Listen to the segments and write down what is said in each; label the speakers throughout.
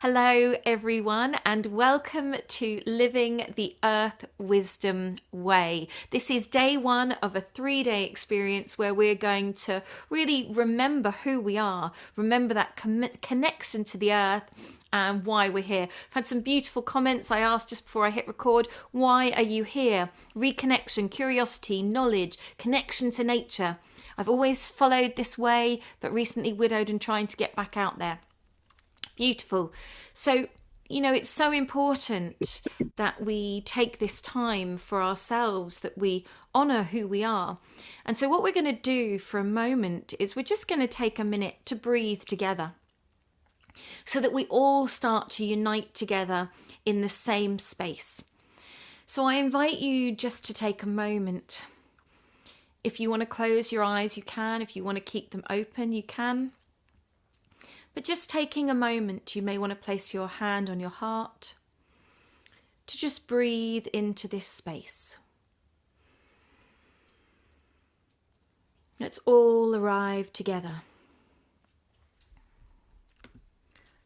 Speaker 1: Hello everyone and welcome to Living the Earth Wisdom Way. This is day one of a 3-day experience where we're going to really remember who we are, remember that connection to the earth and why we're here. I've had some beautiful comments. I asked just before I hit record, why are you here? Reconnection, curiosity, knowledge, connection to nature. I've always followed this way, but recently widowed and trying to get back out there. Beautiful. So, it's so important that we take this time for ourselves, that we honour who we are. And so what we're going to do for a moment is we're just going to take a minute to breathe together so that we all start to unite together in the same space. So I invite you just to take a moment. If you want to close your eyes, you can. If you want to keep them open, you can. But just taking a moment, you may want to place your hand on your heart to just breathe into this space. Let's all arrive together.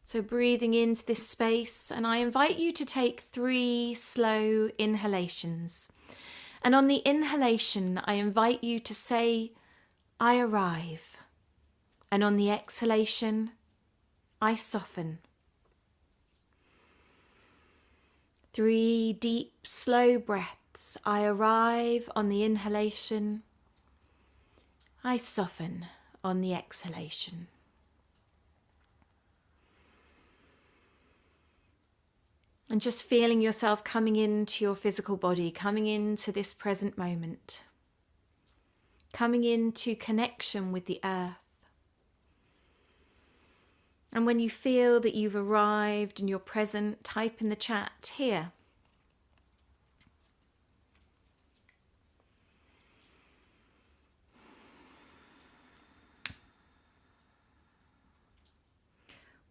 Speaker 1: So breathing into this space, and I invite you to take 3 slow inhalations. And on the inhalation, I invite you to say, I arrive. And on the exhalation, I soften. 3 deep, slow breaths. I arrive on the inhalation. I soften on the exhalation. And just feeling yourself coming into your physical body, coming into this present moment, coming into connection with the earth. And when you feel that you've arrived and you're present, type in the chat here.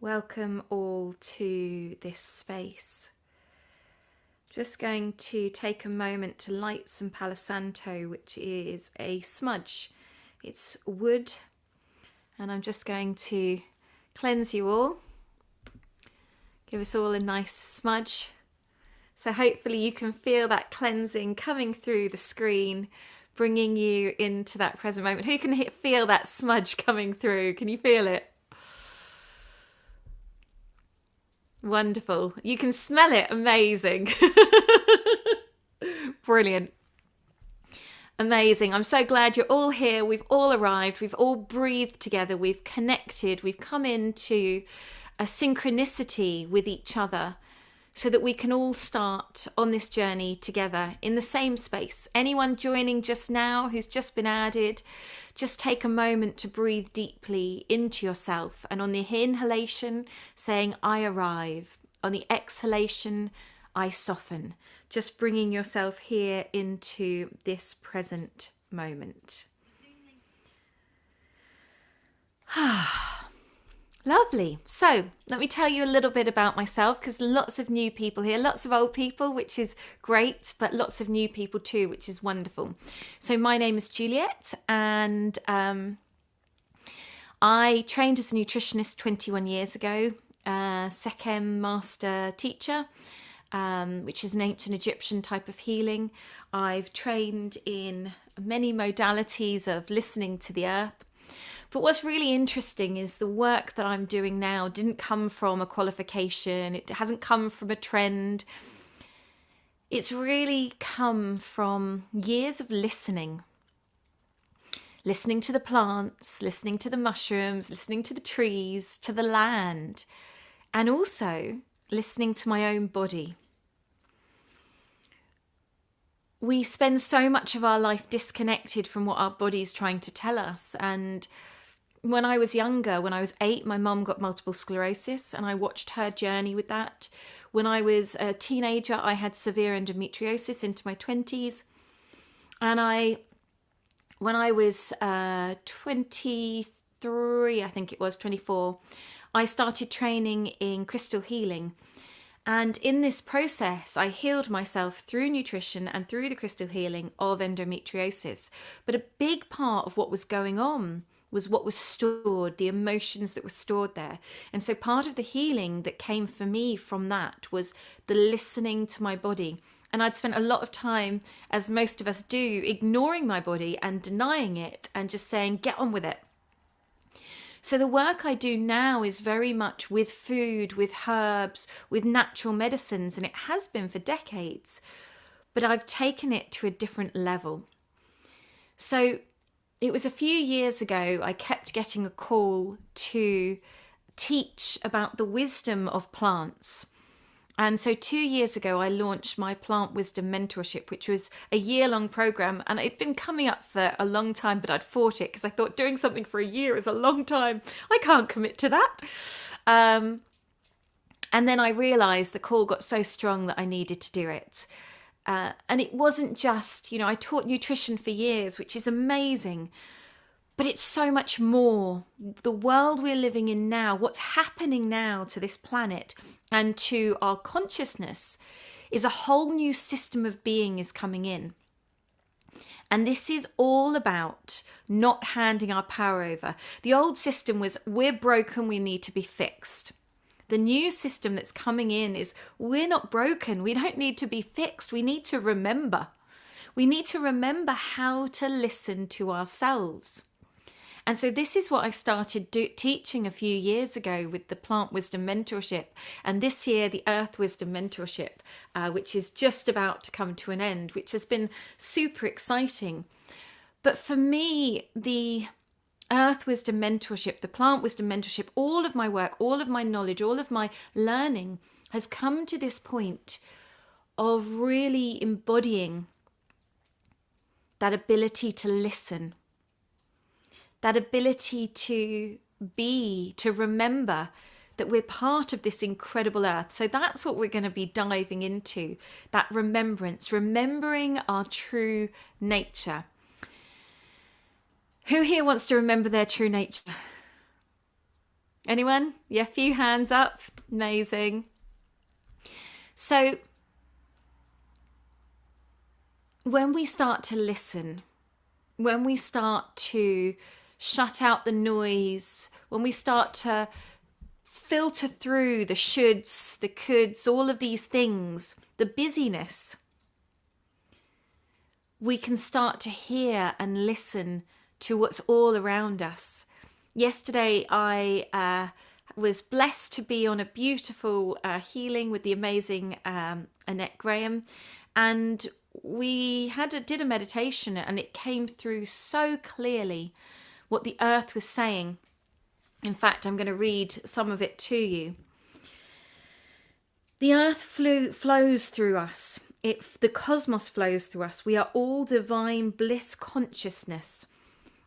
Speaker 1: Welcome all to this space. Just going to take a moment to light some Palo Santo, which is a smudge. It's wood, and I'm just going to cleanse you all, give us all a nice smudge. So hopefully you can feel that cleansing coming through the screen, bringing you into that present moment. Who can feel that smudge coming through? Can you feel it? Wonderful. You can smell it. Amazing. Brilliant. Amazing. I'm so glad you're all here. We've all arrived. We've all breathed together. We've connected. We've come into a synchronicity with each other so that we can all start on this journey together in the same space. Anyone joining just now who's just been added, just take a moment to breathe deeply into yourself. And on the inhalation, saying, I arrive. On the exhalation, I soften. Just bringing yourself here into this present moment. Lovely. So let me tell you a little bit about myself, because lots of new people here, lots of old people, which is great, but lots of new people too, which is wonderful. So my name is Juliette, and I trained as a nutritionist 21 years ago, Sechem master teacher, which is an ancient Egyptian type of healing. I've trained in many modalities of listening to the earth. But what's really interesting is the work that I'm doing now didn't come from a qualification. It hasn't come from a trend. It's really come from years of listening. Listening to the plants, listening to the mushrooms, listening to the trees, to the land, and also listening to my own body. We spend so much of our life disconnected from what our body is trying to tell us. And when I was younger, when I was 8, my mum got multiple sclerosis and I watched her journey with that. When I was a teenager, I had severe endometriosis into my 20s. And when I was 23, I think it was 24, I started training in crystal healing. And in this process, I healed myself through nutrition and through the crystal healing of endometriosis. But a big part of what was going on was what was stored, the emotions that were stored there. And so part of the healing that came for me from that was the listening to my body. And I'd spent a lot of time, as most of us do, ignoring my body and denying it and just saying, get on with it. So the work I do now is very much with food, with herbs, with natural medicines, and it has been for decades. But I've taken it to a different level. So it was a few years ago, I kept getting a call to teach about the wisdom of plants. And so 2 years ago, I launched my Plant Wisdom Mentorship, which was a year-long program. And it'd been coming up for a long time, but I'd fought it because I thought doing something for a year is a long time. I can't commit to that. And then I realised the call got so strong that I needed to do it. And it wasn't just, I taught nutrition for years, which is amazing, but it's so much more. The world we're living in now, what's happening now to this planet and to our consciousness is a whole new system of being is coming in. And this is all about not handing our power over. The old system was, we're broken, we need to be fixed. The new system that's coming in is, we're not broken. We don't need to be fixed. We need to remember. We need to remember how to listen to ourselves. And so this is what I started teaching a few years ago with the Plant Wisdom Mentorship. And this year, the Earth Wisdom Mentorship, which is just about to come to an end, which has been super exciting. But for me, the Earth Wisdom Mentorship, the Plant Wisdom Mentorship, all of my work, all of my knowledge, all of my learning has come to this point of really embodying that ability to listen, that ability to be, to remember that we're part of this incredible earth. So that's what we're going to be diving into, that remembrance, remembering our true nature. Who here wants to remember their true nature? Anyone? Yeah, a few hands up. Amazing. So when we start to listen, when we start to shut out the noise, when we start to filter through the shoulds, the coulds, all of these things, the busyness, we can start to hear and listen to what's all around us. Yesterday, I was blessed to be on a beautiful healing with the amazing Annette Graham, and we did a meditation, and it came through so clearly what the earth was saying. In fact, I'm going to read some of it to you. The earth flows through us. The cosmos flows through us. We are all divine bliss consciousness.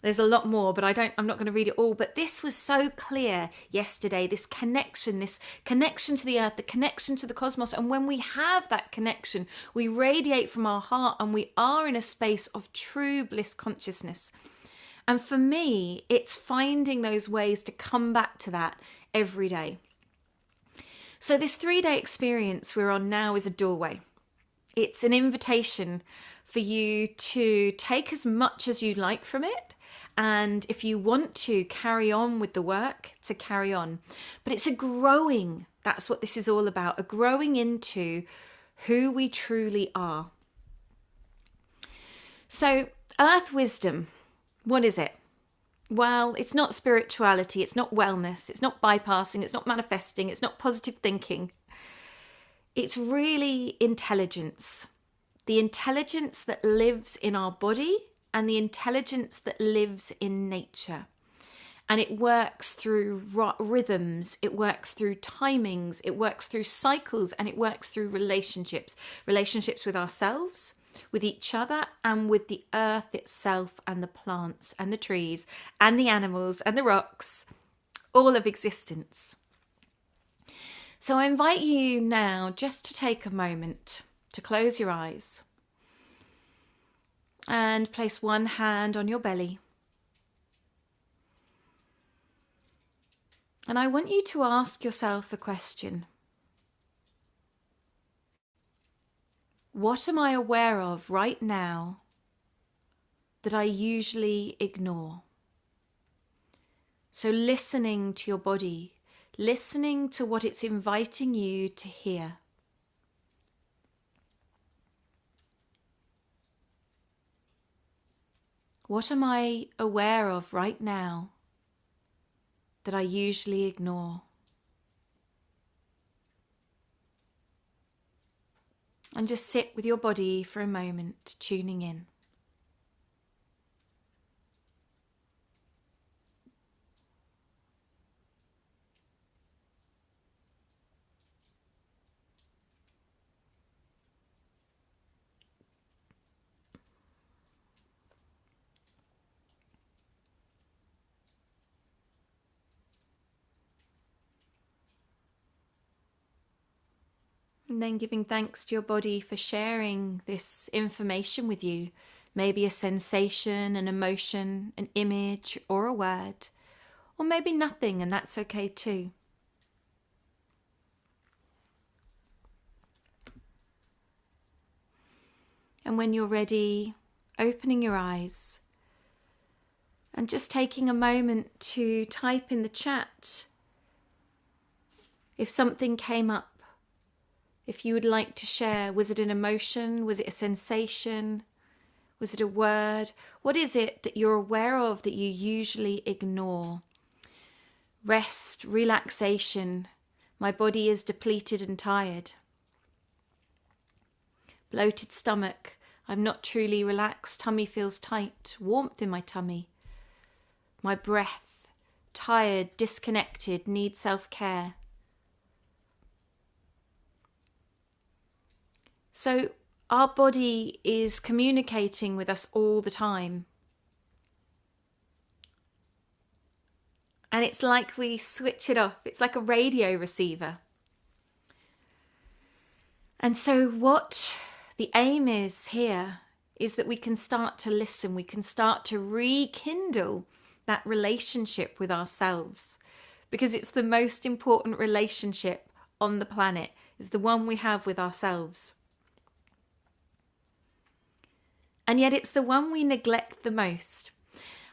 Speaker 1: There's a lot more, but I'm not going to read it all. But this was so clear yesterday, this connection to the earth, the connection to the cosmos. And when we have that connection, we radiate from our heart and we are in a space of true bliss consciousness. And for me, it's finding those ways to come back to that every day. So this 3-day experience we're on now is a doorway. It's an invitation for you to take as much as you like from it. And if you want to carry on with the work, to carry on. But it's a growing, that's what this is all about, a growing into who we truly are. So, Earth Wisdom, what is it? Well, it's not spirituality, it's not wellness, it's not bypassing, it's not manifesting, it's not positive thinking. It's really intelligence. The intelligence that lives in our body and the intelligence that lives in nature. And it works through rhythms, it works through timings, it works through cycles, and it works through relationships. Relationships with ourselves, with each other, and with the earth itself, and the plants, and the trees, and the animals, and the rocks, all of existence. So I invite you now just to take a moment to close your eyes and place one hand on your belly. And I want you to ask yourself a question. What am I aware of right now that I usually ignore? So listening to your body, listening to what it's inviting you to hear. What am I aware of right now that I usually ignore? And just sit with your body for a moment, tuning in. And then giving thanks to your body for sharing this information with you. Maybe a sensation, an emotion, an image, or a word. Or maybe nothing, and that's okay too. And when you're ready, opening your eyes and just taking a moment to type in the chat if something came up. If you would like to share, was it an emotion? Was it a sensation? Was it a word? What is it that you're aware of that you usually ignore? Rest, relaxation. My body is depleted and tired. Bloated stomach. I'm not truly relaxed. Tummy feels tight. Warmth in my tummy. My breath. Tired, disconnected, need self-care. So our body is communicating with us all the time. And it's like we switch it off. It's like a radio receiver. And so what the aim is here is that we can start to listen. We can start to rekindle that relationship with ourselves. Because it's the most important relationship on the planet. It's the one we have with ourselves. And yet it's the one we neglect the most.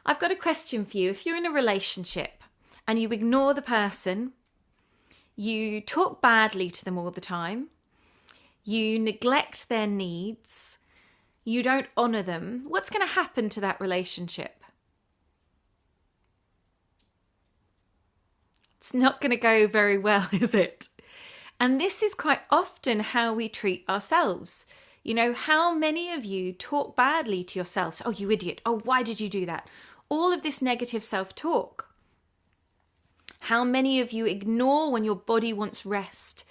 Speaker 1: I've got a question for you. If you're in a relationship and you ignore the person, you talk badly to them all the time, you neglect their needs, you don't honour them, what's going to happen to that relationship? It's not going to go very well, is it? And this is quite often how we treat ourselves. You know, how many of you talk badly to yourselves? Oh, you idiot. Oh, why did you do that? All of this negative self-talk. How many of you ignore when your body wants rest?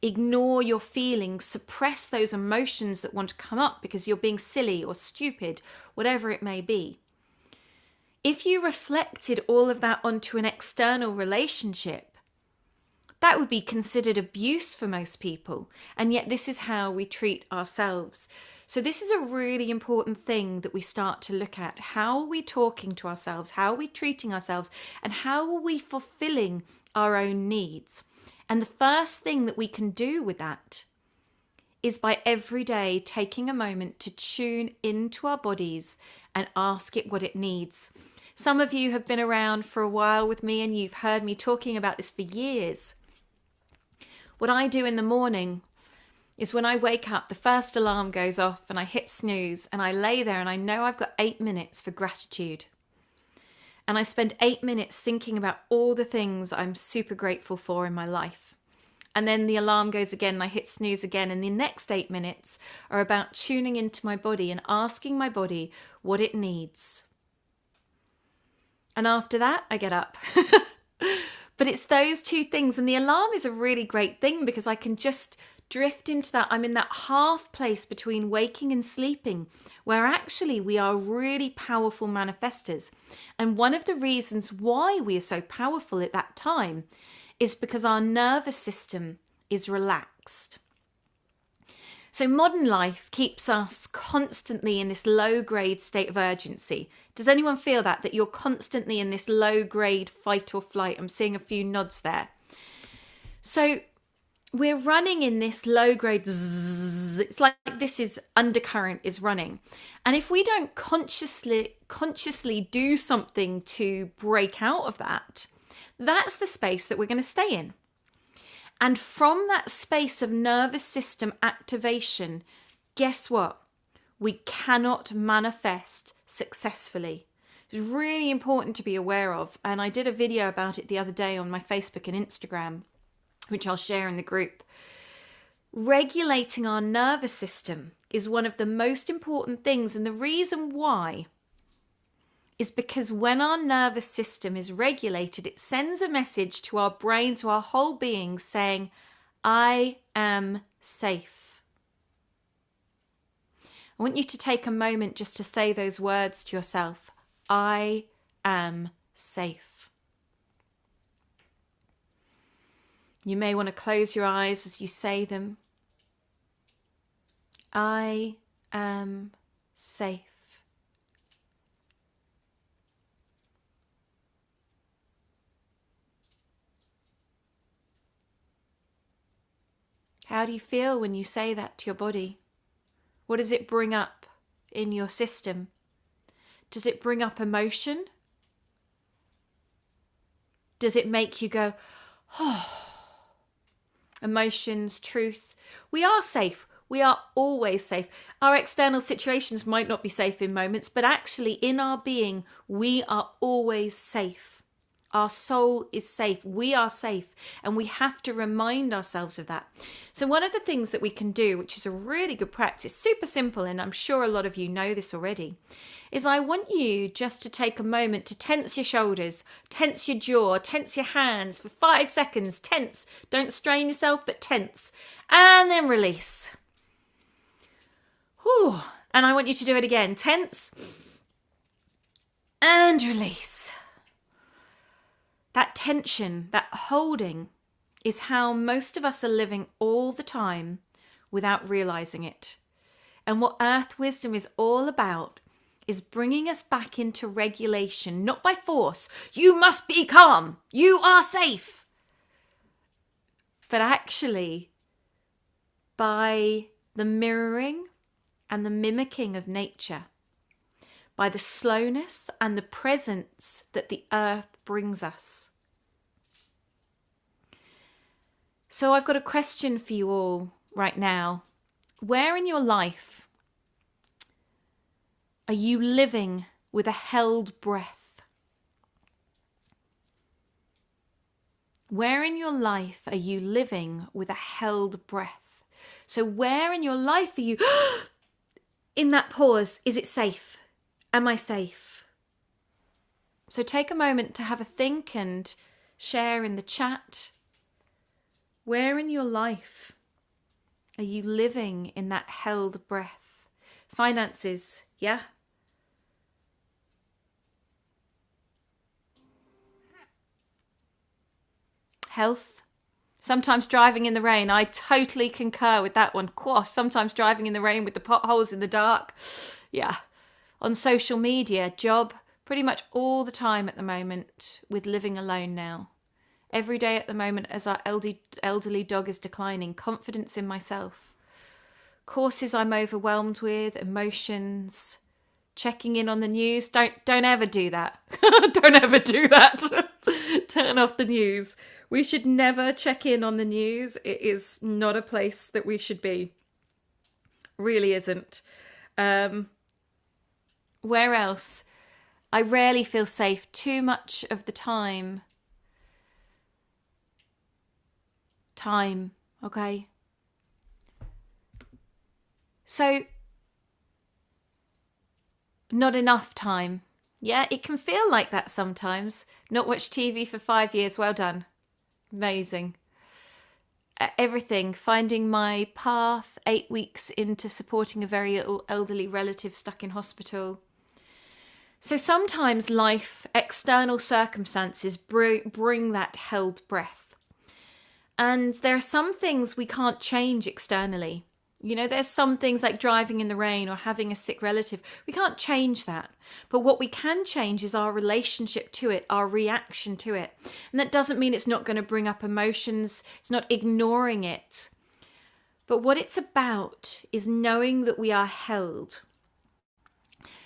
Speaker 1: Ignore your feelings, suppress those emotions that want to come up because you're being silly or stupid, whatever it may be. If you reflected all of that onto an external relationship, that would be considered abuse for most people. And yet this is how we treat ourselves. So this is a really important thing that we start to look at. How are we talking to ourselves? How are we treating ourselves? And how are we fulfilling our own needs? And the first thing that we can do with that is by every day taking a moment to tune into our bodies and ask it what it needs. Some of you have been around for a while with me and you've heard me talking about this for years. What I do in the morning is when I wake up, the first alarm goes off and I hit snooze and I lay there and I know I've got 8 minutes for gratitude. And I spend 8 minutes thinking about all the things I'm super grateful for in my life. And then the alarm goes again and I hit snooze again. And the next 8 minutes are about tuning into my body and asking my body what it needs. And after that, I get up. But it's those two things. And the alarm is a really great thing because I can just drift into that. I'm in that half place between waking and sleeping where actually we are really powerful manifestors. And one of the reasons why we are so powerful at that time is because our nervous system is relaxed. So modern life keeps us constantly in this low-grade state of urgency. Does anyone feel that you're constantly in this low-grade fight or flight? I'm seeing a few nods there. So we're running in this low grade zzz. It's like this is undercurrent is running, and if we don't consciously do something to break out of that, that's the space that we're going to stay in. And from that space of nervous system activation, guess what? We cannot manifest successfully. It's really important to be aware of, and I did a video about it the other day on my Facebook and Instagram, which I'll share in the group. Regulating our nervous system is one of the most important things, and the reason why is because when our nervous system is regulated, it sends a message to our brain, to our whole being, saying, I am safe. I want you to take a moment just to say those words to yourself. I am safe. You may want to close your eyes as you say them. I am safe. How do you feel when you say that to your body? What does it bring up in your system? Does it bring up emotion? Does it make you go, oh? Emotions, truth. We are safe. We are always safe. Our external situations might not be safe in moments, but actually in our being, we are always safe. Our soul is safe. We are safe. And we have to remind ourselves of that. So one of the things that we can do, which is a really good practice, super simple, and I'm sure a lot of you know this already, is I want you just to take a moment to tense your shoulders, tense your jaw, tense your hands for 5 seconds. Tense. Don't strain yourself, but tense. And then release. Whew. And I want you to do it again. Tense. And release. That tension, that holding, is how most of us are living all the time without realizing it. And what Earth Wisdom is all about is bringing us back into regulation, not by force. You must be calm. You are safe. But actually, by the mirroring and the mimicking of nature, by the slowness and the presence that the earth brings us. So I've got a question for you all right now. Where in your life are you living with a held breath? Where in your life are you living with a held breath? So where in your life are you in that pause? Is it safe? Am I safe? So take a moment to have a think and share in the chat. Where in your life are you living in that held breath? Finances, yeah? Health. Sometimes driving in the rain. I totally concur with that one. Sometimes driving in the rain with the potholes in the dark. Yeah. On social media, job, pretty much all the time at the moment with living alone now. Every day at the moment as our elderly dog is declining. Confidence in myself. Courses I'm overwhelmed with, emotions, checking in on the news. Don't ever do that. Don't ever do that. Turn off the news. We should never check in on the news. It is not a place that we should be. Really isn't. Where else? I rarely feel safe too much of the time. Okay? So, not enough time. Yeah, it can feel like that sometimes. Not watch TV for 5 years. Well done. Amazing. Everything. Finding my path 8 weeks into supporting a very ill elderly relative stuck in hospital. So sometimes life, external circumstances bring that held breath. And there are some things we can't change externally. You know, there's some things like driving in the rain or having a sick relative. We can't change that. But what we can change is our relationship to it, our reaction to it. And that doesn't mean it's not going to bring up emotions. It's not ignoring it. But what it's about is knowing that we are held.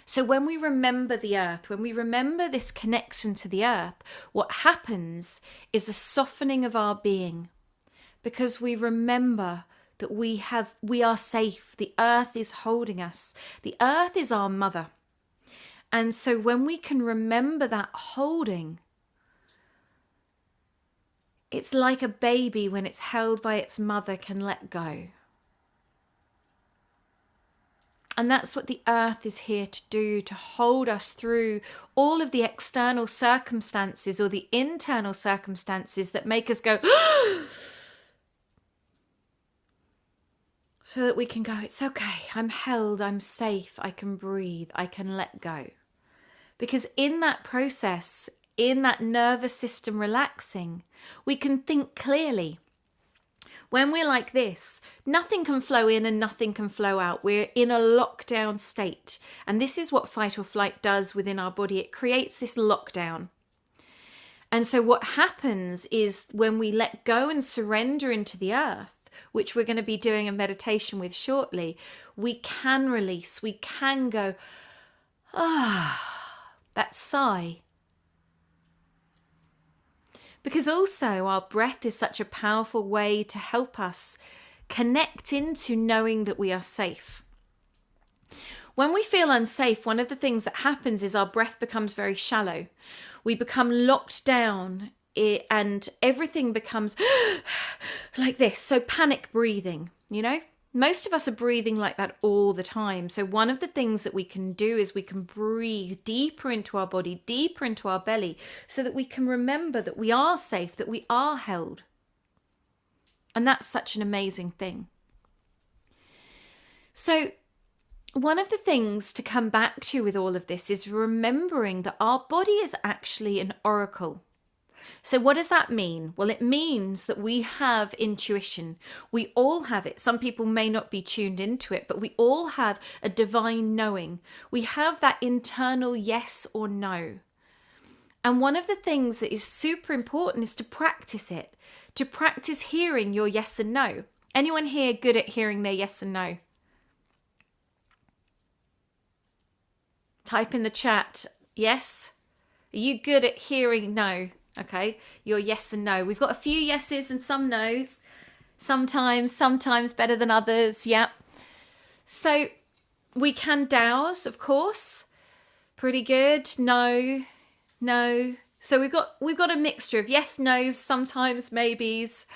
Speaker 1: So when we remember the earth, when we remember this connection to the earth, what happens is a softening of our being, because we remember that we are safe. The earth is holding us. The earth is our mother. And so when we can remember that holding, it's like a baby when it's held by its mother can let go. And that's what the earth is here to do, to hold us through all of the external circumstances or the internal circumstances that make us go, so that we can go, it's okay, I'm held, I'm safe, I can breathe, I can let go. Because in that process, in that nervous system relaxing, we can think clearly. When we're like this, nothing can flow in and nothing can flow out. We're in a lockdown state. And this is what fight or flight does within our body. It creates this lockdown. And so what happens is when we let go and surrender into the earth, which we're going to be doing a meditation with shortly, we can release, we can go, that sigh. Because also our breath is such a powerful way to help us connect into knowing that we are safe. When we feel unsafe, one of the things that happens is our breath becomes very shallow. We become locked down and everything becomes like this. So panic breathing, you know, most of us are breathing like that all the time. So one of the things that we can do is we can breathe deeper into our body, deeper into our belly, so that we can remember that we are safe, that we are held. And that's such an amazing thing. So one of the things to come back to with all of this is remembering that our body is actually an oracle. So what does that mean? Well, it means that we have intuition. We all have it. Some people may not be tuned into it, but we all have a divine knowing. We have that internal yes or no. And one of the things that is super important is to practice it, to practice hearing your yes and no. Anyone here good at hearing their yes and no? Type in the chat, yes. Are you good at hearing no? Okay, your yes and no. We've got a few yeses and some no's. Sometimes better than others. Yep. So we can douse, of course. Pretty good. No. So we've got a mixture of yes, no's, sometimes maybes.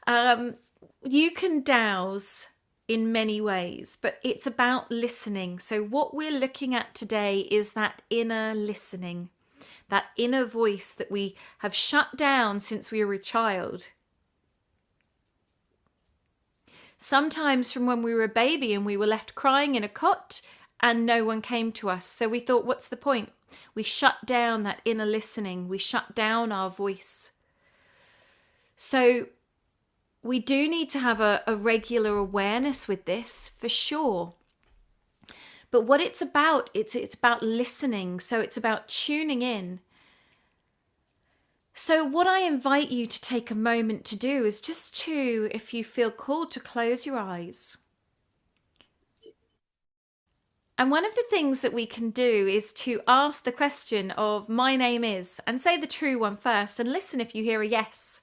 Speaker 1: You can douse in many ways, but it's about listening. So what we're looking at today is that inner listening. That inner voice that we have shut down since we were a child. Sometimes from when we were a baby and we were left crying in a cot and no one came to us. So we thought, what's the point? We shut down that inner listening. We shut down our voice. So we do need to have a regular awareness with this for sure. But what it's about listening. So it's about tuning in. So what I invite you to take a moment to do is just to, if you feel called, to close your eyes. And one of the things that we can do is to ask the question of my name is, and say the true one first, and listen if you hear a yes.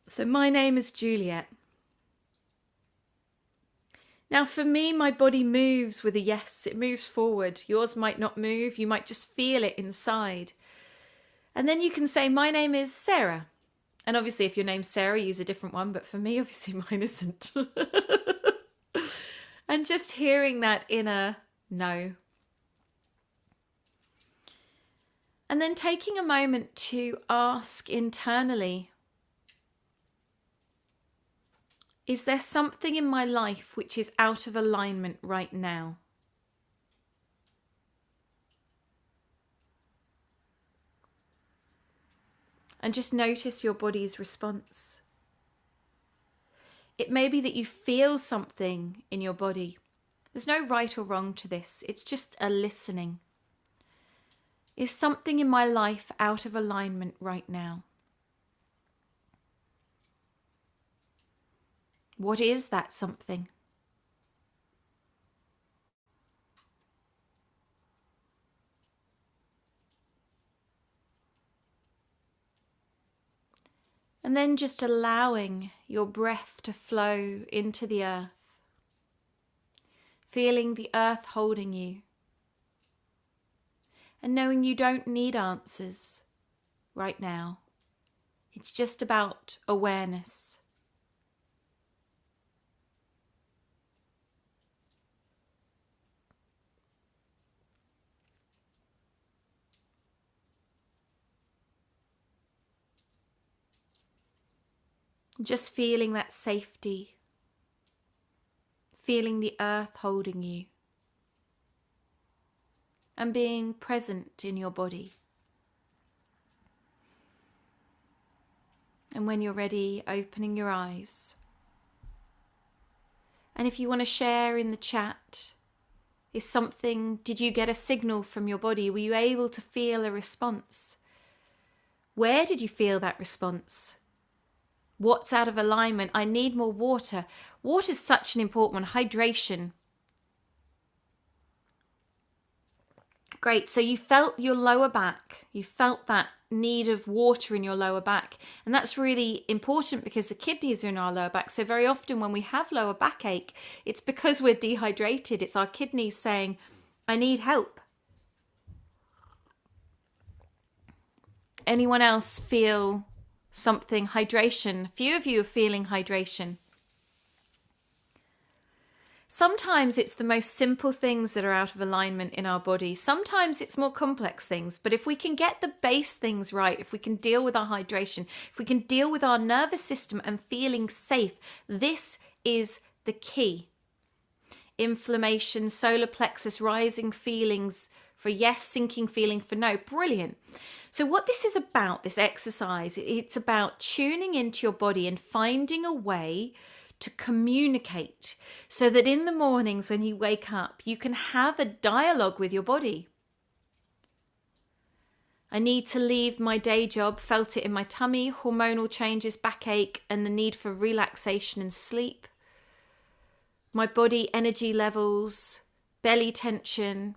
Speaker 1: So my name is Juliette. Now for me, my body moves with a yes, it moves forward. Yours might not move, you might just feel it inside. And then you can say, my name is Sarah. And obviously if your name's Sarah, use a different one, but for me, obviously mine isn't. And just hearing that inner no. And then taking a moment to ask internally, is there something in my life which is out of alignment right now? And just notice your body's response. It may be that you feel something in your body. There's no right or wrong to this. It's just a listening. Is something in my life out of alignment right now? What is that something? And then just allowing your breath to flow into the earth. Feeling the earth holding you. And knowing you don't need answers right now. It's just about awareness. Just feeling that safety. Feeling the earth holding you. And being present in your body. And when you're ready, opening your eyes. And if you want to share in the chat, did you get a signal from your body? Were you able to feel a response? Where did you feel that response? What's out of alignment? I need more water. Water is such an important one. Hydration. Great. So you felt your lower back. You felt that need of water in your lower back. And that's really important because the kidneys are in our lower back. So very often when we have lower backache, it's because we're dehydrated. It's our kidneys saying, I need help. Anyone else feel something? Hydration. A few of you are feeling hydration. Sometimes it's the most simple things that are out of alignment in our body. Sometimes it's more complex things. But if we can get the base things right, if we can deal with our hydration, if we can deal with our nervous system and feeling safe, this is the key. Inflammation, solar plexus, rising feelings for yes, sinking feeling for no. Brilliant. So what this is about, this exercise, it's about tuning into your body and finding a way to communicate so that in the mornings when you wake up, you can have a dialogue with your body. I need to leave my day job, felt it in my tummy, hormonal changes, backache, and the need for relaxation and sleep. My body energy levels, belly tension.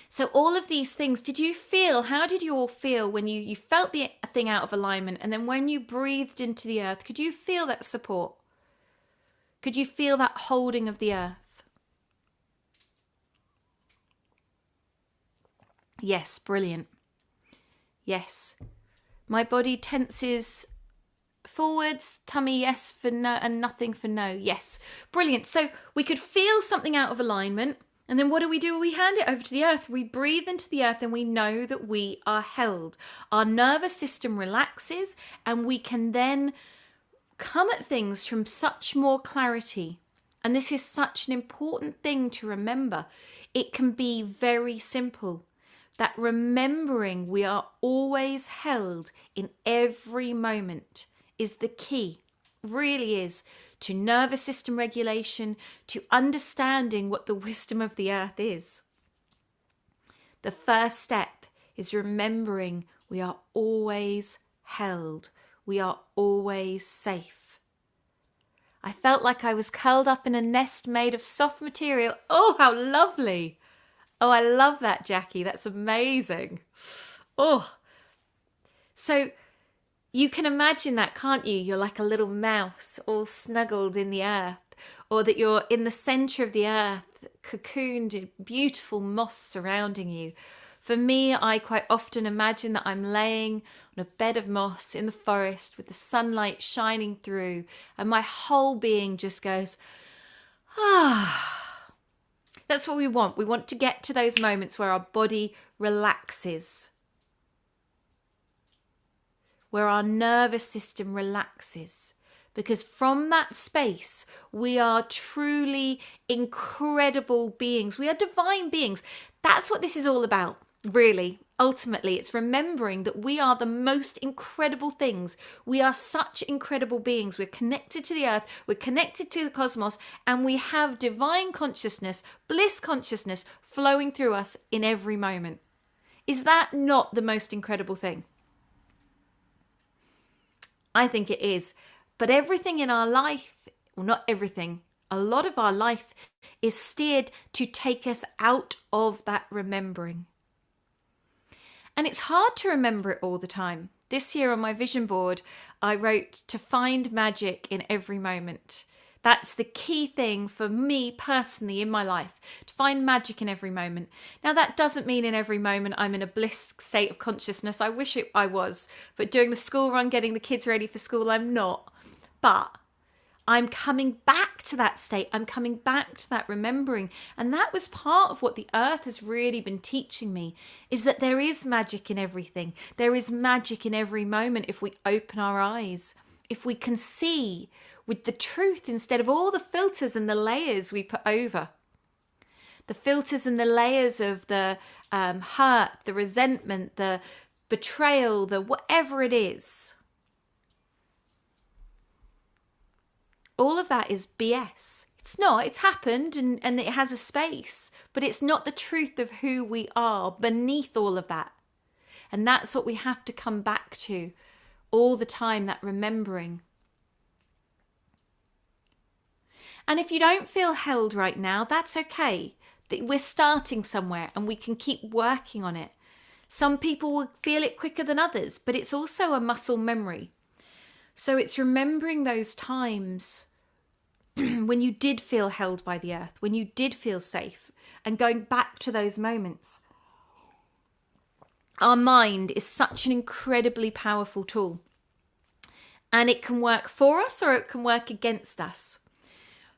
Speaker 1: So all of these things, how did you all feel when you felt the thing out of alignment, and then when you breathed into the earth, could you feel that support? Could you feel that holding of the earth? Yes, brilliant. Yes. My body tenses forwards, tummy yes for no, and nothing for no. Yes, brilliant. So we could feel something out of alignment, and then what do? We hand it over to the earth. We breathe into the earth and we know that we are held. Our nervous system relaxes and we can then come at things from such more clarity. And this is such an important thing to remember. It can be very simple. That remembering we are always held in every moment is the key, really is, to nervous system regulation, to understanding what the wisdom of the earth is. The first step is remembering we are always held. We are always safe. I felt like I was curled up in a nest made of soft material. Oh, how lovely. Oh, I love that, Jackie. That's amazing. Oh, so you can imagine that, can't you? You're like a little mouse all snuggled in the earth, or that you're in the center of the earth, cocooned in beautiful moss surrounding you. For me, I quite often imagine that I'm laying on a bed of moss in the forest with the sunlight shining through, and my whole being just goes, ah. That's what we want. We want to get to those moments where our body relaxes, where our nervous system relaxes. Because from that space, we are truly incredible beings. We are divine beings. That's what this is all about. Really, ultimately, it's remembering that we are the most incredible things. We are such incredible beings. We're connected to the earth, we're connected to the cosmos, and we have divine consciousness, bliss consciousness flowing through us in every moment. Is that not the most incredible thing? I think it is. But everything in our life, well, not everything, a lot of our life is steered to take us out of that remembering. And it's hard to remember it all the time. This year on my vision board, I wrote to find magic in every moment. That's the key thing for me personally in my life, to find magic in every moment. Now, that doesn't mean in every moment I'm in a bliss state of consciousness. I wish I was, but doing the school run, getting the kids ready for school, I'm not. But I'm coming back to that state. I'm coming back to that remembering. And that was part of what the earth has really been teaching me, is that there is magic in everything. There is magic in every moment if we open our eyes, if we can see with the truth instead of all the filters and the layers we put over. The filters and the layers of the hurt, the resentment, the betrayal, the whatever it is. All of that is BS. It's not. It's happened and it has a space, but it's not the truth of who we are beneath all of that. And that's what we have to come back to all the time, that remembering. And if you don't feel held right now, that's okay. We're starting somewhere and we can keep working on it. Some people will feel it quicker than others, but it's also a muscle memory. So it's remembering those times when you did feel held by the earth, when you did feel safe, and going back to those moments. Our mind is such an incredibly powerful tool, and it can work for us or it can work against us.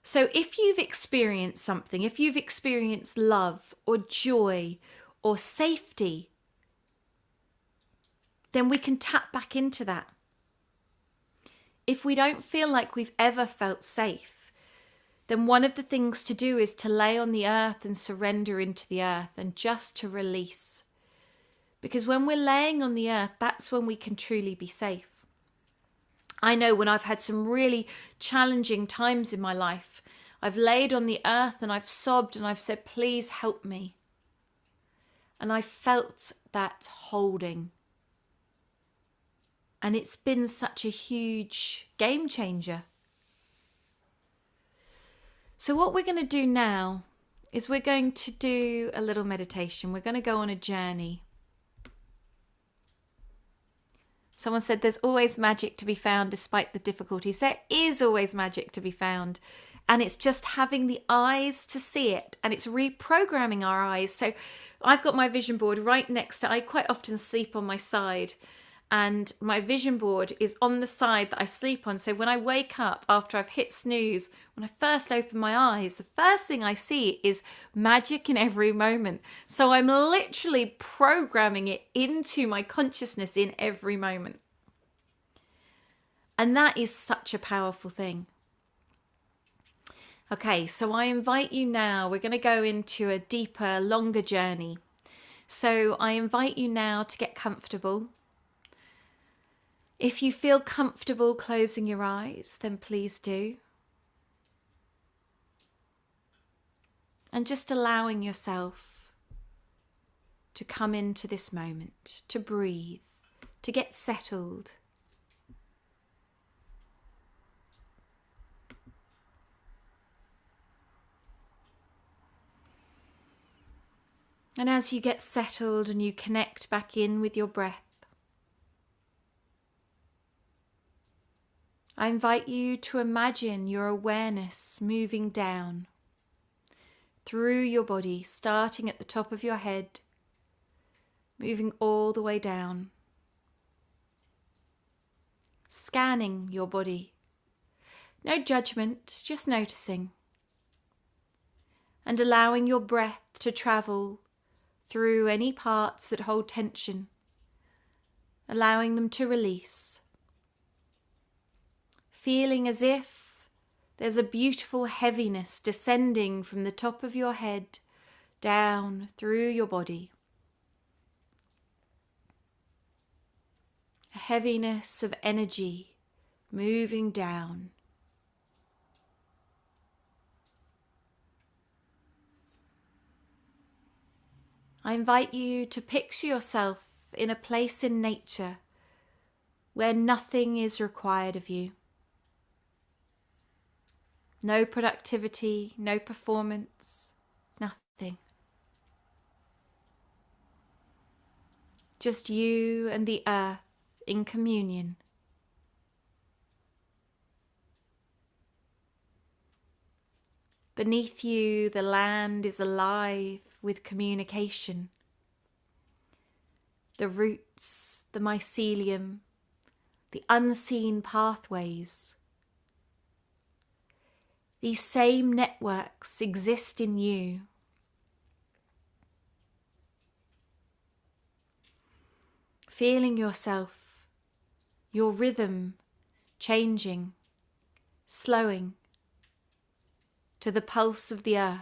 Speaker 1: So if you've experienced something, if you've experienced love or joy or safety, then we can tap back into that. If we don't feel like we've ever felt safe, then one of the things to do is to lay on the earth and surrender into the earth and just to release. Because when we're laying on the earth, that's when we can truly be safe. I know when I've had some really challenging times in my life, I've laid on the earth and I've sobbed and I've said, please help me. And I felt that holding. And it's been such a huge game changer. So what we're going to do now is we're going to do a little meditation. We're going to go on a journey. Someone said there's always magic to be found despite the difficulties. There is always magic to be found. And it's just having the eyes to see it. And it's reprogramming our eyes. So I've got my vision board right next to, I quite often sleep on my side. And my vision board is on the side that I sleep on. So when I wake up after I've hit snooze, when I first open my eyes, the first thing I see is magic in every moment. So I'm literally programming it into my consciousness in every moment. And that is such a powerful thing. Okay, so I invite you now, we're going to go into a deeper, longer journey. So I invite you now to get comfortable. If you feel comfortable closing your eyes, then please do. And just allowing yourself to come into this moment, to breathe, to get settled. And as you get settled and you connect back in with your breath, I invite you to imagine your awareness moving down through your body, starting at the top of your head, moving all the way down, scanning your body. No judgment, just noticing, and allowing your breath to travel through any parts that hold tension, allowing them to release. Feeling as if there's a beautiful heaviness descending from the top of your head down through your body. heaviness of energy moving down. I invite you to picture yourself in a place in nature where nothing is required of you. No productivity, no performance, nothing. Just you and the earth in communion. Beneath you, the land is alive with communication. The roots, the mycelium, the unseen pathways. These same networks exist in you. Feeling yourself, your rhythm changing, slowing to the pulse of the earth.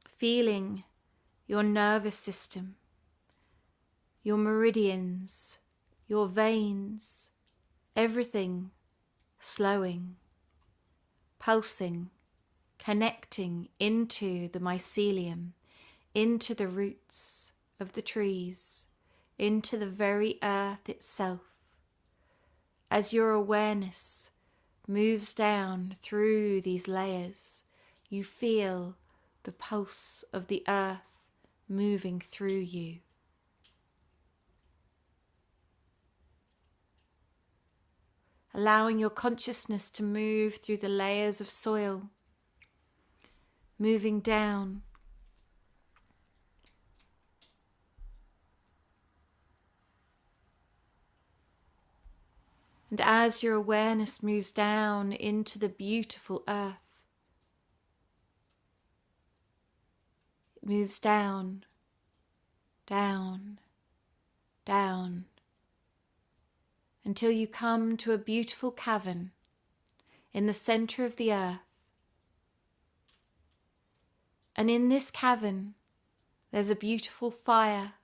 Speaker 1: Feeling your nervous system, your meridians, your veins, everything slowing, pulsing, connecting into the mycelium, into the roots of the trees, into the very earth itself. As your awareness moves down through these layers, you feel the pulse of the earth moving through you. Allowing your consciousness to move through the layers of soil, moving down. And as your awareness moves down into the beautiful earth, it moves down, down, down, until you come to a beautiful cavern in the center of the earth. And in this cavern, there's a beautiful fire,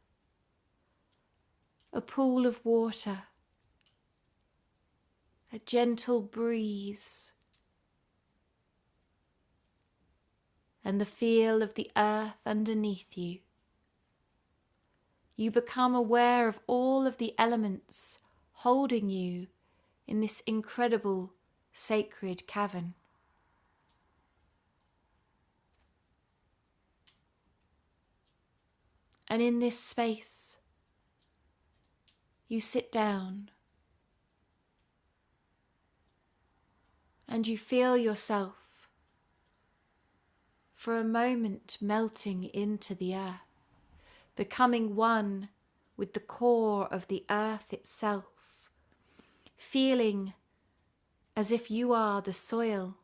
Speaker 1: a pool of water, a gentle breeze, and the feel of the earth underneath you. You become aware of all of the elements holding you in this incredible sacred cavern. And in this space, you sit down and you feel yourself for a moment melting into the earth, becoming one with the core of the earth itself, feeling as if you are the soil,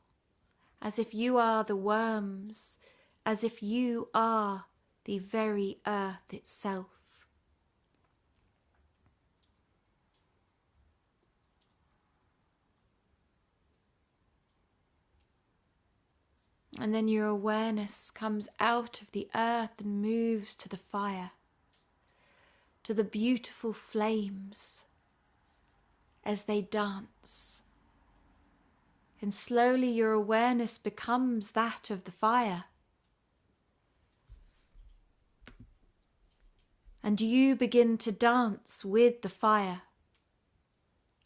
Speaker 1: as if you are the worms, as if you are the very earth itself. And then your awareness comes out of the earth and moves to the fire, to the beautiful flames as they dance. And slowly your awareness becomes that of the fire. And you begin to dance with the fire,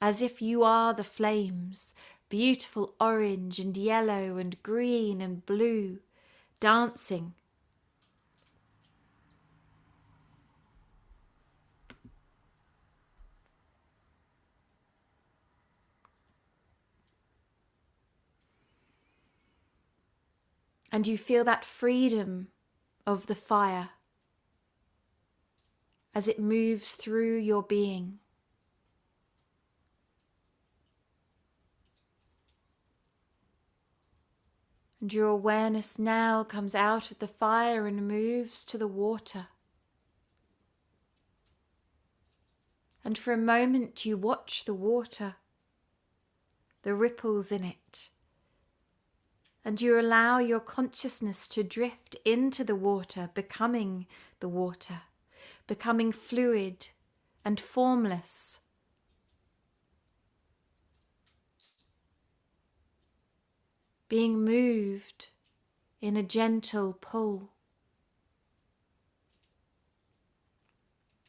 Speaker 1: as if you are the flames, beautiful orange and yellow and green and blue, dancing. And you feel that freedom of the fire as it moves through your being. And And your awareness now comes out of the fire and moves to the water. And for a moment you watch the water, the ripples in it, and you allow your consciousness to drift into the water, becoming the water, becoming fluid and formless. Being moved in a gentle pull.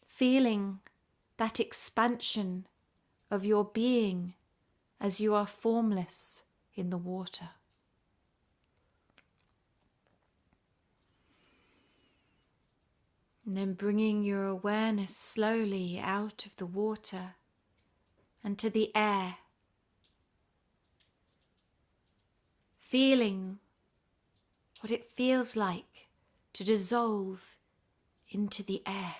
Speaker 1: Feeling that expansion of your being as you are formless in the water. And then bringing your awareness slowly out of the water and to the air. Feeling what it feels like to dissolve into the air.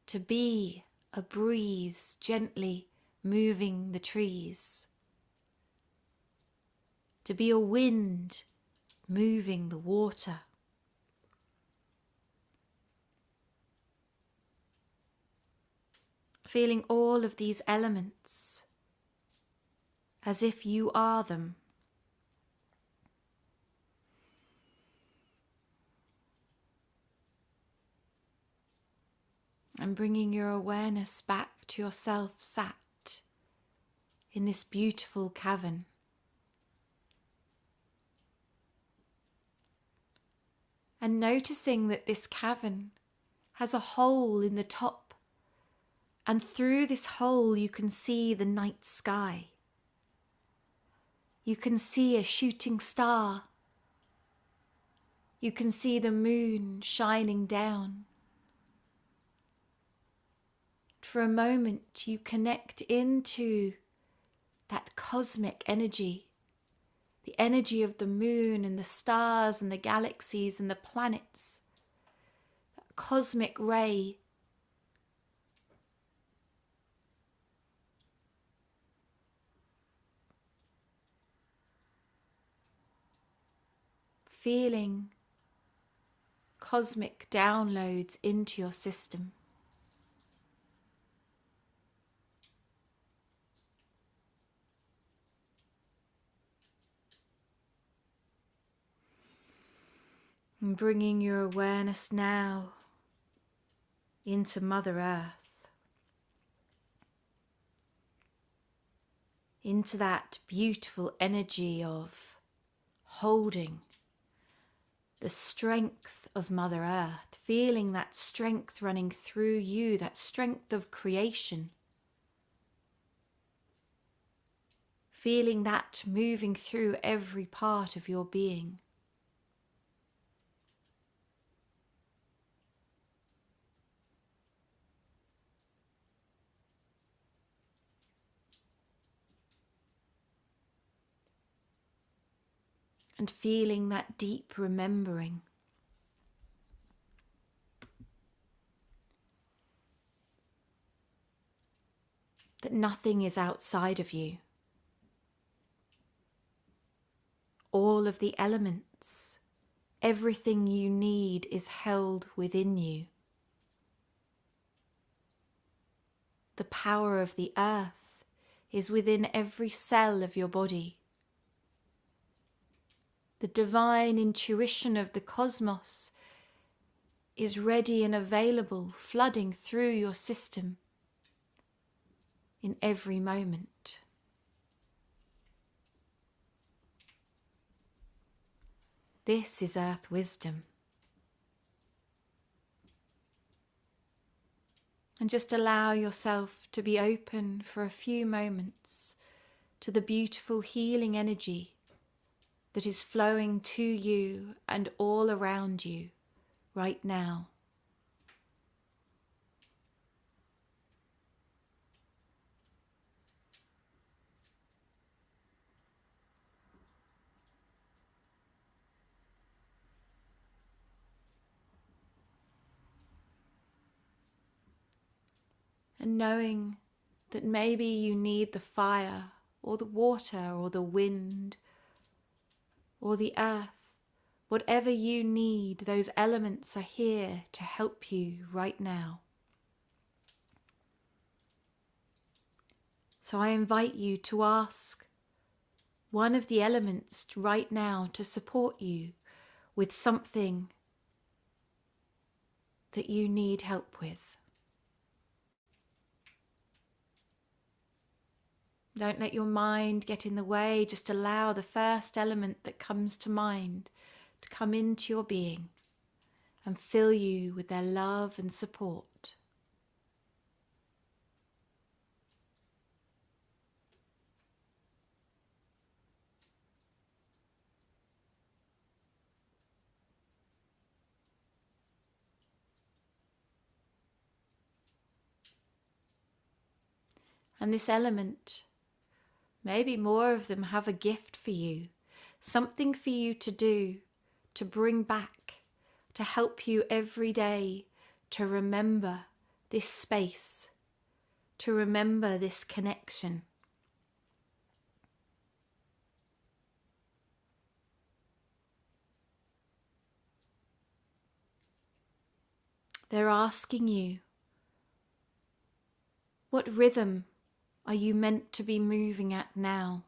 Speaker 1: To be a breeze gently moving the trees. To be a wind moving the water. Feeling all of these elements as if you are them. And bringing your awareness back to yourself sat in this beautiful cavern. And noticing that this cavern has a hole in the top, and through this hole you can see the night sky. You can see a shooting star. You can see the moon shining down. For a moment you connect into that cosmic energy, the energy of the moon and the stars and the galaxies and the planets, that cosmic ray. Feeling cosmic downloads into your system. And bringing your awareness now into Mother Earth, into that beautiful energy of holding the strength of Mother Earth, feeling that strength running through you, that strength of creation, feeling that moving through every part of your being. And feeling that deep remembering. That nothing is outside of you. All of the elements, everything you need is held within you. The power of the earth is within every cell of your body. The divine intuition of the cosmos is ready and available, flooding through your system in every moment. This is Earth Wisdom. And just allow yourself to be open for a few moments to the beautiful healing energy that is flowing to you and all around you right now. And knowing that maybe you need the fire or the water or the wind or the earth. Whatever you need, those elements are here to help you right now. So I invite you to ask one of the elements right now to support you with something that you need help with. Don't let your mind get in the way. Just allow the first element that comes to mind to come into your being and fill you with their love and support. And this element, maybe more of them have a gift for you, something for you to do, to bring back, to help you every day to remember this space, to remember this connection. They're asking you, what rhythm are you meant to be moving at now?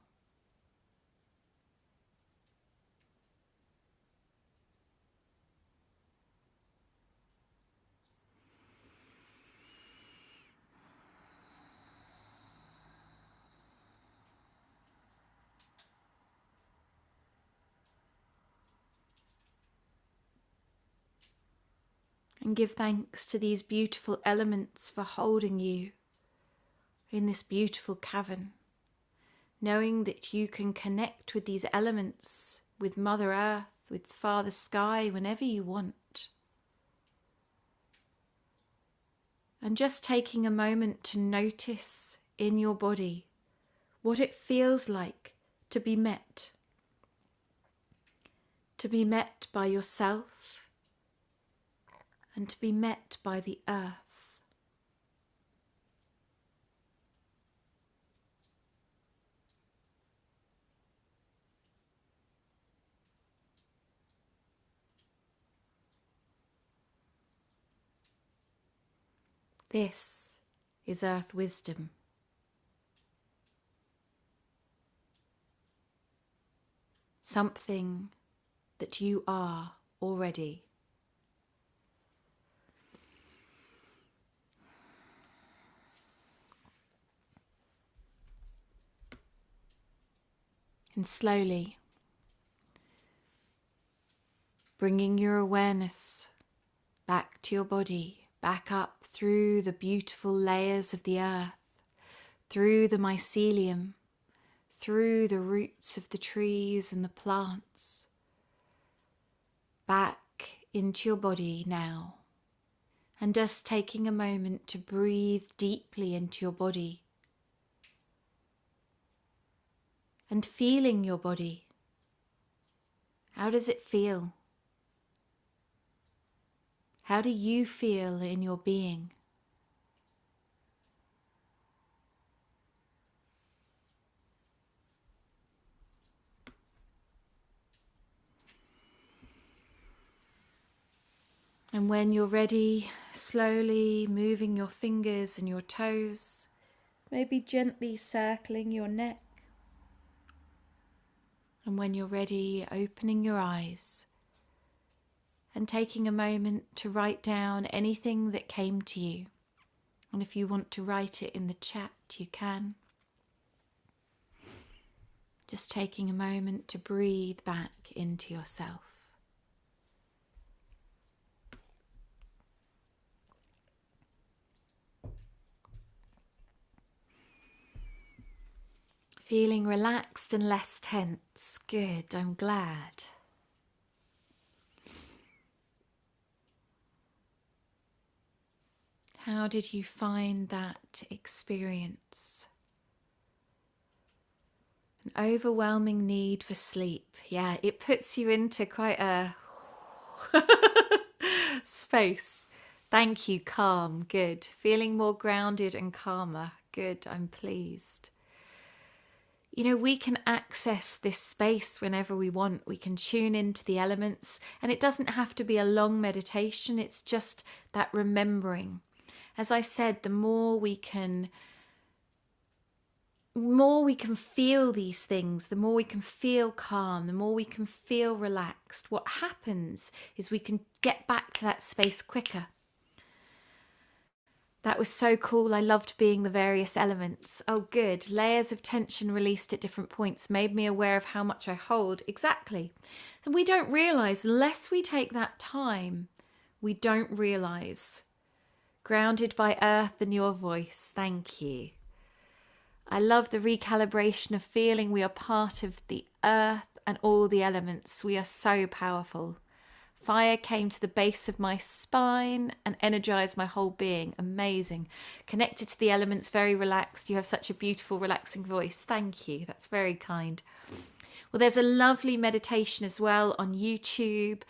Speaker 1: And give thanks to these beautiful elements for holding you in this beautiful cavern, knowing that you can connect with these elements, with Mother Earth, with Father Sky, whenever you want. And just taking a moment to notice in your body what it feels like to be met by yourself and to be met by the earth. This is Earth Wisdom. Something that you are already. And slowly bringing your awareness back to your body, back up through the beautiful layers of the earth, through the mycelium, through the roots of the trees and the plants, back into your body now, and just taking a moment to breathe deeply into your body and feeling your body. How does it feel? How do you feel in your being? And when you're ready, slowly moving your fingers and your toes, maybe gently circling your neck. And when you're ready, opening your eyes and taking a moment to write down anything that came to you. And if you want to write it in the chat, you can. Just taking a moment to breathe back into yourself. Feeling relaxed and less tense. Good, I'm glad. How did you find that experience? An overwhelming need for sleep. Yeah, it puts you into quite a space. Thank you, calm, good. Feeling more grounded and calmer. good. I'm pleased. You know, we can access this space whenever we want. We can tune into the elements, and it doesn't have to be a long meditation. It's just that remembering. As I said, the more we can feel these things, the more we can feel calm, the more we can feel relaxed. What happens is we can get back to that space quicker. That was so cool. I loved being the various elements. Oh, good. Layers of tension released at different points made me aware of how much I hold. Exactly. And we don't realise, unless we take that time, we don't realise. Grounded by earth and your voice. Thank you. I love the recalibration of feeling we are part of the earth and all the elements. We are so powerful. Fire came to the base of my spine and energized my whole being. Amazing. Connected to the elements, very relaxed. You have such a beautiful, relaxing voice. Thank you. That's very kind. Well, there's a lovely meditation as well on YouTube,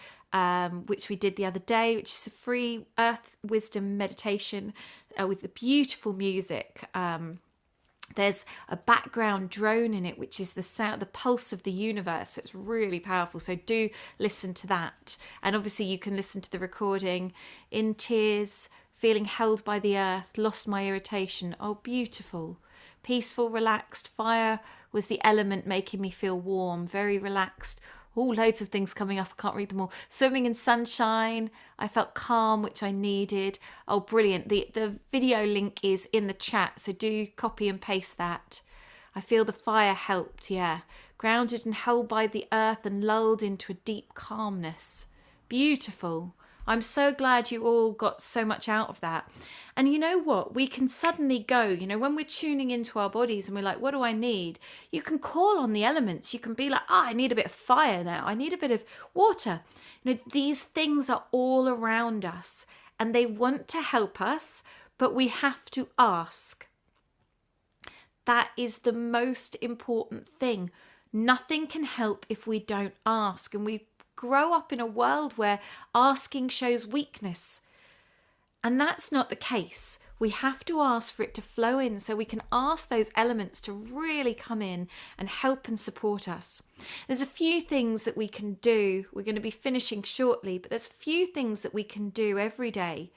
Speaker 1: which we did the other day, which is a free Earth Wisdom meditation with the beautiful music. There's a background drone in it, which is the sound, the pulse of the universe. So it's really powerful. So do listen to that. And obviously you can listen to the recording. In tears, feeling held by the earth, lost my irritation. Oh, beautiful. Peaceful, relaxed. Fire was the element making me feel warm, very relaxed. Oh, loads of things coming up. I can't read them all. Swimming in sunshine. I felt calm, which I needed. Oh, brilliant. The video link is in the chat, so do copy and paste that. I feel the fire helped, yeah. Grounded and held by the earth and lulled into a deep calmness. Beautiful. I'm so glad you all got so much out of that. And you know what? We can suddenly go, you know, when we're tuning into our bodies and we're like, what do I need? You can call on the elements. You can be like, I need a bit of fire now. I need a bit of water. You know, these things are all around us and they want to help us, but we have to ask. That is the most important thing. Nothing can help if we don't ask. And we grow up in a world where asking shows weakness. And that's not the case. We have to ask for it to flow in so we can ask those elements to really come in and help and support us. There's a few things that we can do. We're going to be finishing shortly, but there's a few things that we can do every day.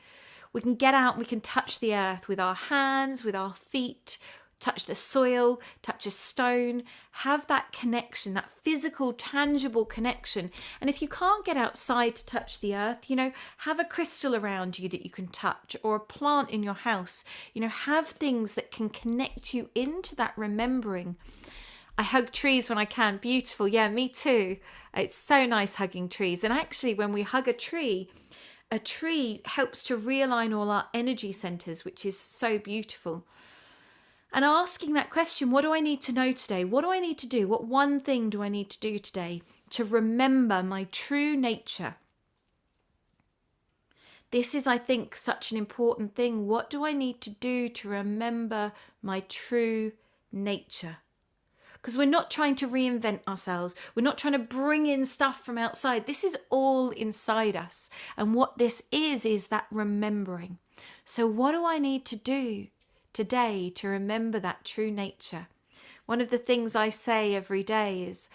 Speaker 1: We can get out and we can touch the earth with our hands, with our feet, touch the soil, touch a stone, have that connection, that physical, tangible connection. And if you can't get outside to touch the earth, you know, have a crystal around you that you can touch or a plant in your house. You know, have things that can connect you into that remembering. I hug trees when I can. Beautiful. Yeah, me too. It's so nice hugging trees. And actually, when we hug a tree helps to realign all our energy centers, which is so beautiful. And asking that question, what do I need to know today? What do I need to do? What one thing do I need to do today to remember my true nature? This is, I think, such an important thing. What do I need to do to remember my true nature? Because we're not trying to reinvent ourselves. We're not trying to bring in stuff from outside. This is all inside us. And what this is that remembering. So what do I need to do today to remember that true nature? One of the things I say every day is,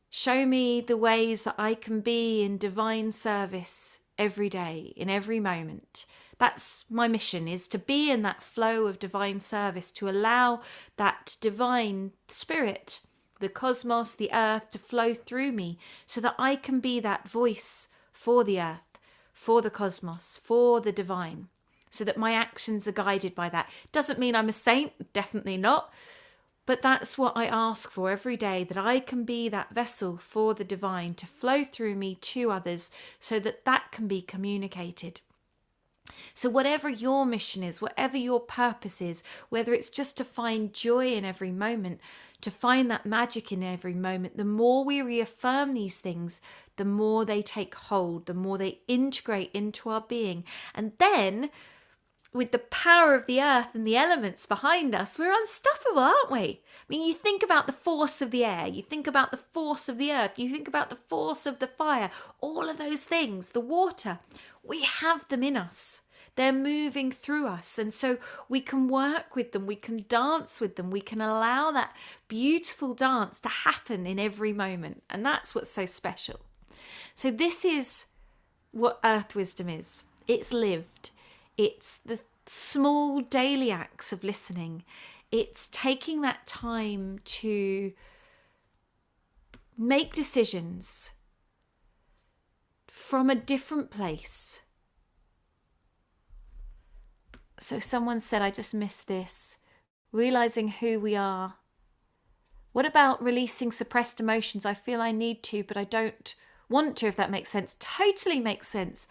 Speaker 1: show me the ways that I can be in divine service every day, in every moment. That's my mission, is to be in that flow of divine service, to allow that divine spirit, the cosmos, the earth, to flow through me so that I can be that voice for the earth, for the cosmos, for the divine. So that my actions are guided by that. Doesn't mean I'm a saint, definitely not. But that's what I ask for every day, that I can be that vessel for the divine to flow through me to others so that that can be communicated. So whatever your mission is, whatever your purpose is, whether it's just to find joy in every moment, to find that magic in every moment, the more we reaffirm these things, the more they take hold, the more they integrate into our being. And then, with the power of the earth and the elements behind us, we're unstoppable, aren't we? I mean, you think about the force of the air, you think about the force of the earth, you think about the force of the fire, all of those things, the water, we have them in us. They're moving through us. And so we can work with them, we can dance with them, we can allow that beautiful dance to happen in every moment. And that's what's so special. So this is what Earth Wisdom is. It's lived. It's the small daily acts of listening. It's taking that time to make decisions from a different place. So someone said, I just missed this. Realizing who we are. What about releasing suppressed emotions? I feel I need to, but I don't want to, if that makes sense. Totally makes sense.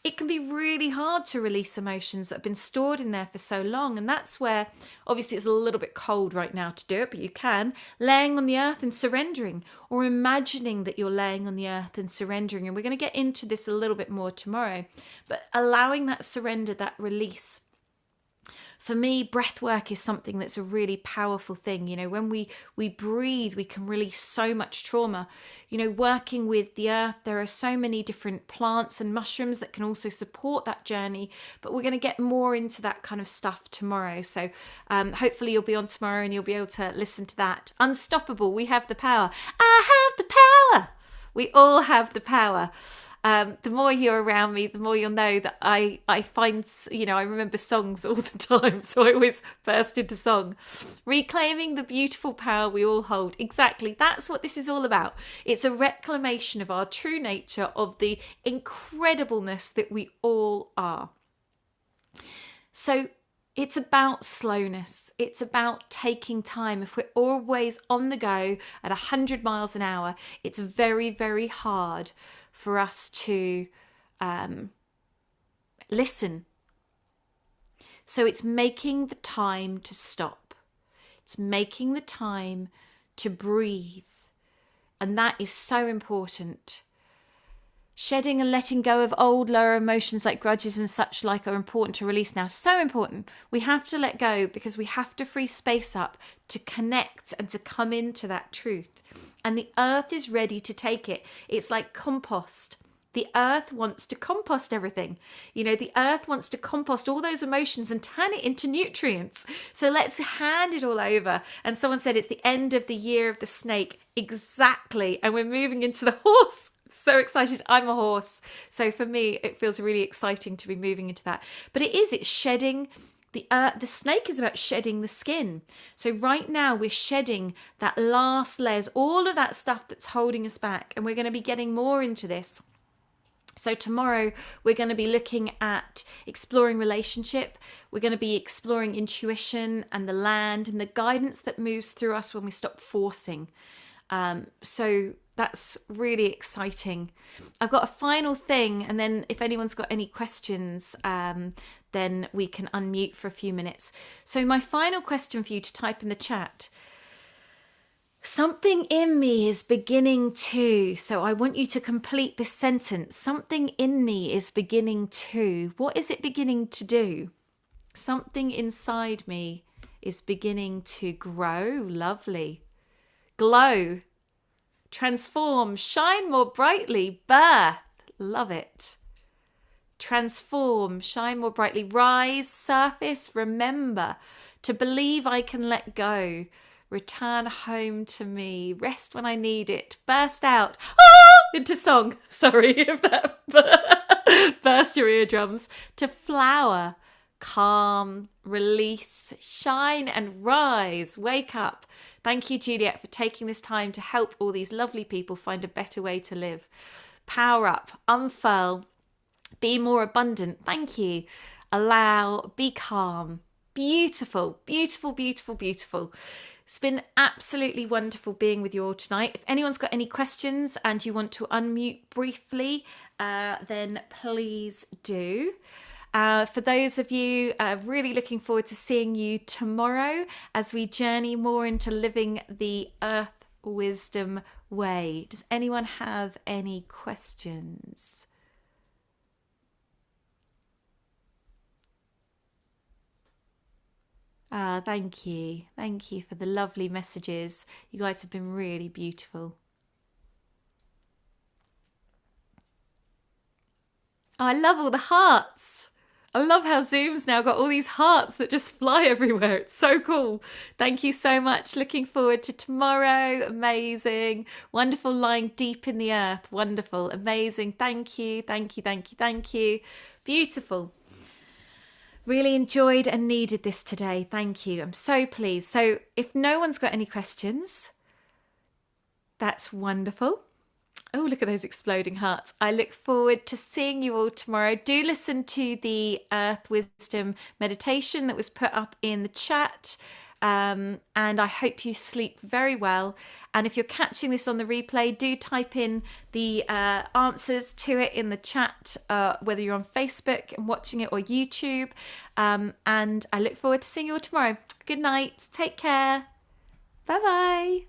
Speaker 1: It can be really hard to release emotions that have been stored in there for so long. And that's where, obviously it's a little bit cold right now to do it, but you can. Laying on the earth and surrendering, or imagining that you're laying on the earth and surrendering. And we're going to get into this a little bit more tomorrow. But allowing that surrender, that release. For me, breath work is something that's a really powerful thing. You know, when we breathe, we can release so much trauma. You know, working with the earth, there are so many different plants and mushrooms that can also support that journey. But we're going to get more into that kind of stuff tomorrow. So hopefully you'll be on tomorrow and you'll be able to listen to that. Unstoppable, we have the power. I have the power. We all have the power. The more you're around me, the more you'll know that I find, you know, I remember songs all the time. So I always burst into song. Reclaiming the beautiful power we all hold. Exactly. That's what this is all about. It's a reclamation of our true nature, of the incredibleness that we all are. So it's about slowness. It's about taking time. If we're always on the go at 100 miles an hour, it's very, very hard for us to listen. So it's making the time to stop. It's making the time to breathe. And that is so important. Shedding and letting go of old lower emotions like grudges and such like are important to release now. So important. We have to let go because we have to free space up to connect and to come into that truth. And the earth is ready to take it. It's like compost. The earth wants to compost everything. You know, the earth wants to compost all those emotions and turn it into nutrients. So let's hand it all over. And someone said it's the end of the year of the snake. Exactly. And we're moving into the horse. So excited. I'm a horse. So for me, it feels really exciting to be moving into that. But it's shedding. The snake is about shedding the skin. So right now we're shedding that last layers, all of that stuff that's holding us back. And we're going to be getting more into this. So tomorrow we're going to be looking at exploring relationship. We're going to be exploring intuition and the land and the guidance that moves through us when we stop forcing. So that's really exciting. I've got a final thing, and then if anyone's got any questions, then we can unmute for a few minutes. So my final question for you to type in the chat. Something in me is beginning to. So I want you to complete this sentence. Something in me is beginning to. What is it beginning to do? Something inside me is beginning to grow. Lovely. Glow. Transform. Shine more brightly. Birth. Love it. Transform. Shine more brightly. Rise. Surface. Remember. To believe I can let go. Return home to me. Rest when I need it. Burst out. Into song. Sorry if that burst your eardrums. To flower. Calm. Release. Shine and rise. Wake up. Thank you, Juliette, for taking this time to help all these lovely people find a better way to live. Power up. Unfurl. Be more abundant. Thank you. Allow. Be calm. Beautiful. Beautiful, beautiful, beautiful. It's been absolutely wonderful being with you all tonight. If anyone's got any questions and you want to unmute briefly, then please do. For those of you really looking forward to seeing you tomorrow as we journey more into living the Earth Wisdom way. Does anyone have any questions? Thank you. Thank you for the lovely messages. You guys have been really beautiful. Oh, I love all the hearts. I love how Zoom's now got all these hearts that just fly everywhere. It's so cool. Thank you so much. Looking forward to tomorrow. Amazing. Wonderful, lying deep in the earth. Wonderful. Amazing. Thank you. Thank you. Thank you. Thank you. Beautiful. Really enjoyed and needed this today. Thank you. I'm so pleased. So if no one's got any questions, that's wonderful. Oh, look at those exploding hearts. I look forward to seeing you all tomorrow. Do listen to the Earth Wisdom meditation that was put up in the chat. And I hope you sleep very well. And if you're catching this on the replay, do type in the answers to it in the chat, whether you're on Facebook and watching it or YouTube. And I look forward to seeing you all tomorrow. Good night. Take care. Bye-bye.